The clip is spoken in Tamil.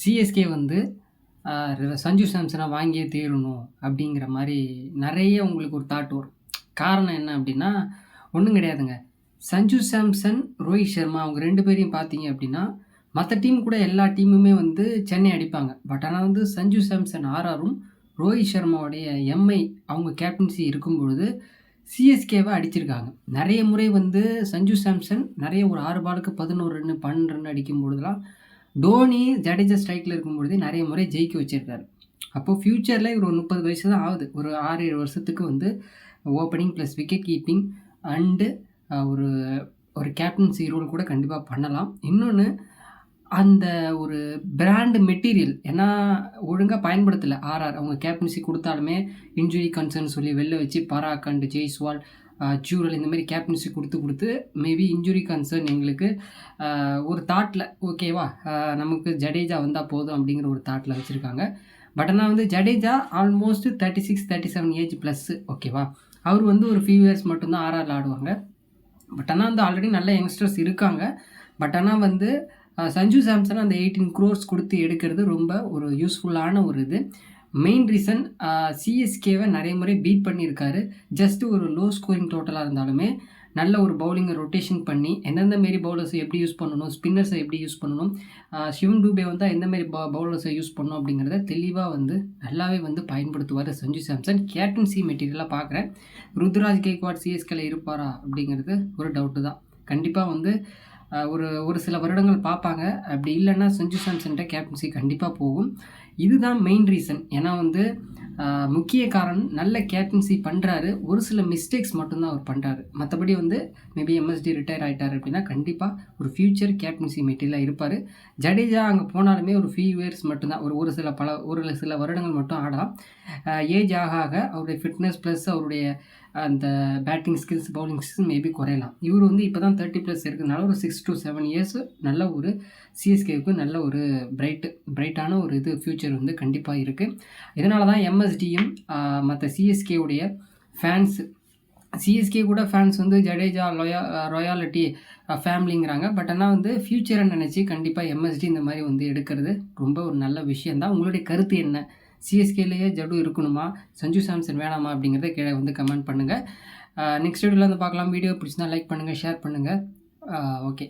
சிஎஸ்கே வந்து சஞ்சு சாம்சனை வாங்கியே தீரணும் அப்படிங்கிற மாதிரி நிறைய உங்களுக்கு ஒரு தாட் வரும். காரணம் என்ன அப்படின்னா ஒன்றும் கிடையாதுங்க. சஞ்சு சாம்சன், ரோஹித் சர்மா அவங்க 2 பேரையும் பார்த்தீங்க அப்படின்னா மற்ற டீம் கூட எல்லா டீமுமே வந்து சென்னை அடிப்பாங்க. பட் ஆனால் வந்து சஞ்சு சாம்சன் ஆர்ஆரும் ரோஹித் சர்மாவுடைய எம்ஐ அவங்க கேப்டன்சி இருக்கும் பொழுது சிஎஸ்கேவை அடிச்சிருக்காங்க. நிறைய முறை வந்து சஞ்சு சாம்சன் நிறைய ஒரு 6 பாலுக்கு 11 ரன்னு 12 ரன் அடிக்கும் பொழுதுலாம் டோனி, ஜடேஜா ஸ்ட்ரைக்கில் இருக்கும் பொழுதே நிறைய முறை ஜெயிக்க வச்சிருக்காரு. அப்போது ஃப்யூச்சரில் இவர் ஒரு 30 வயசு தான் ஆகுது. ஒரு 6-7 வருஷத்துக்கு வந்து opening plus wicket keeping and ஒரு ஒரு கேப்டன்சி ரோல் கூட கண்டிப்பாக பண்ணலாம். இன்னொன்று அந்த ஒரு பிராண்ட் மெட்டீரியல் ஏன்னா ஒழுங்காக பயன்படுத்தலை ஆர்ஆர். அவங்க கேப்டன்சி கொடுத்தாலுமே இன்ஜுரி கன்சர்ன் சொல்லி வெளில வச்சு பராக் அண்ட் ஜெய்ஸ்வால், ஜூரல் இந்த மாதிரி கேப்டன்சி கொடுத்து மேபி இன்ஜுரி கன்சர்ன் எங்களுக்கு ஒரு தாட்டில் ஓகேவா நமக்கு ஜடேஜா வந்தால் போதும் அப்படிங்கிற ஒரு தாட்டில் வச்சுருக்காங்க. பட் ஆனால் வந்து ஜடேஜா ஆல்மோஸ்ட் 36-37 ஏஜ் ப்ளஸ்ஸு ஓகேவா. அவர் வந்து ஒரு ஃபியூ இயர்ஸ் மட்டும்தான் ஆர்ஆரில் ஆடுவாங்க. பட் ஆனால் வந்து ஆல்ரெடி நல்ல யங்ஸ்டர்ஸ் இருக்காங்க. பட் ஆனால் வந்து சஞ்சு சாம்சன் அந்த 18 crores கொடுத்து எடுக்கிறது ரொம்ப ஒரு யூஸ்ஃபுல்லான ஒரு இது. மெயின் ரீசன் சிஎஸ்கேவை நிறைய முறை பீட் பண்ணியிருக்காரு. ஜஸ்ட் ஒரு லோ ஸ்கோரிங் டோட்டலாக இருந்தாலுமே நல்ல ஒரு பவுலிங்கை ரொட்டேஷன் பண்ணி எந்தெந்த மாரி பவுலர்ஸை எப்படி யூஸ் பண்ணணும், ஸ்பின்னர்ஸை எப்படி யூஸ் பண்ணணும், சிவம் டூபே வந்தால் எந்த மாரி பவுலர்ஸை யூஸ் பண்ணணும் அப்படிங்கிறத தெளிவாக வந்து நல்லாவே வந்து பயன்படுத்துவார் சஞ்சு சாம்சன். கேப்டன்சி மெட்டீரியலாக பார்க்குறேன். ருத்ராஜ் கெய்க்வாட் சிஎஸ்கேல இருப்பாரா அப்படிங்கிறது ஒரு டவுட்டு தான். கண்டிப்பாக வந்து ஒரு சில வருடங்கள் பார்ப்பாங்க. அப்படி இல்லைன்னா சஞ்சு சாம்சன்கிட்ட கேப்டன்சி கண்டிப்பாக போகும். இதுதான் மெயின் ரீசன். ஏன்னா வந்து முக்கிய காரணம் நல்ல கேப்டன்சி பண்ணுறாரு. ஒரு சில மிஸ்டேக்ஸ் மட்டும்தான் அவர் பண்ணுறாரு. மற்றபடி வந்து மேபி எம்எஸ்டி ரிட்டையர் ஆகிட்டார் அப்படின்னா கண்டிப்பாக ஒரு ஃப்யூச்சர் கேப்டன்சி மெட்டீரியலாக இருப்பார். ஜடேஜா அங்கே போனாலுமே ஒரு ஃபியூ இயர்ஸ் மட்டும்தான், ஒரு சில வருடங்கள் மட்டும் ஆடலாம். ஏஜ் ஆக ஆக அவருடைய ஃபிட்னஸ் ப்ளஸ் அவருடைய அந்த batting skills, bowling skills maybe குறையலாம். இவர் வந்து இப்போ தான் 30+ இருக்கிறதுனால ஒரு 6 to 7 இயர்ஸ் நல்ல ஒரு சிஎஸ்கேவுக்கு நல்ல ஒரு பிரைட்டான ஒரு இது ஃப்யூச்சர் வந்து கண்டிப்பாக இருக்குது. இதனால தான் எம்எஸ்டியும் மற்ற சிஎஸ்கேவுடைய ஃபேன்ஸு சிஎஸ்கே கூட ஃபேன்ஸ் வந்து ஜடேஜா ராயாலிட்டி ஃபேமிலிங்கிறாங்க. பட் ஆனால் வந்து ஃப்யூச்சரை நினச்சி கண்டிப்பாக எம்எஸ்டி இந்த மாதிரி வந்து எடுக்கிறது ரொம்ப ஒரு நல்ல விஷயந்தான். உங்களுடைய கருத்து என்ன? சிஎஸ்கேலேயே ஜடு இருக்கணுமா, சஞ்சு சாம்சன் வேணாமா அப்படிங்கிறத கீழே வந்து கமெண்ட் பண்ணுங்கள். நெக்ஸ்ட் வீடியோவில் வந்து பார்க்கலாம். வீடியோ பிடிச்சிருந்தா லைக் பண்ணுங்கள், ஷேர் பண்ணுங்கள். ஓகே.